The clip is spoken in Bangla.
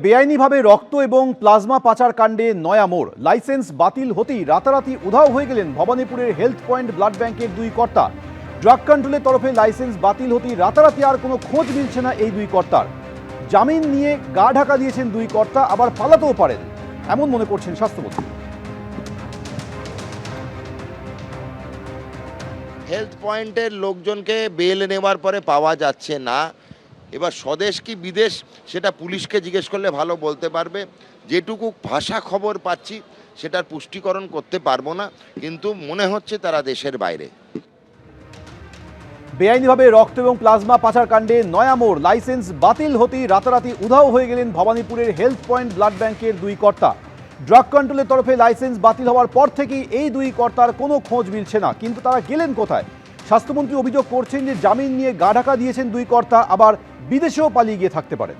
বেআইনিভাবে রক্ত এবং প্লাজমা পাচার কাণ্ডে নয়া মোড়। লাইসেন্স বাতিল হতেই রাতারাতি উধাও হয়ে গেলেন ভবানীপুরের হেলথ পয়েন্ট ব্লাড ব্যাংকের দুই কর্তা। ড্রাগ কন্ট্রোলের তরফে লাইসেন্স বাতিল হতেই রাতারাতি আর কোনো খোঁজ মিলছে না এই দুই কর্তার। জামিন নিয়ে গা ঢাকা দিয়েছেন দুই কর্তা, আবার পালাতেও পারেন এমন মনে করছেন স্বাস্থ্যমন্ত্রী। হেলথ পয়েন্টের লোকজনকে বেল নেওয়ার পরে পাওয়া যাচ্ছে না। এবার স্বদেশ কি বিদেশ সেটা পুলিশকে জিজ্ঞেস করলে ভালো বলতে পারবে। যেটুকু ভাষা খবর পাচ্ছি সেটার পুষ্টিকরণ করতে পারবো না, কিন্তু মনে হচ্ছে তারা দেশের বাইরে। বেআইনিভাবে রক্ত এবং প্লাজমা পাচার কাণ্ডে নয়া মোড়। লাইসেন্স বাতিল হতেই রাতারাতি উধাও হয়ে গেলেন ভবানীপুরের হেলথ পয়েন্ট ব্লাড ব্যাংকের দুই কর্তা। ড্রাগ কন্ট্রোলের তরফে লাইসেন্স বাতিল হওয়ার পর থেকেই এই দুই কর্তার কোনো খোঁজ মিলছে না, কিন্তু তারা গেলেন কোথায়? স্বাস্থ্যমন্ত্রী অভিযোগ করছেন যে জামিন নিয়ে গা ঢাকা দিয়েছেন দুই কর্তা, আবার বিদেশেও পালিয়ে গিয়ে থাকতে পারেন।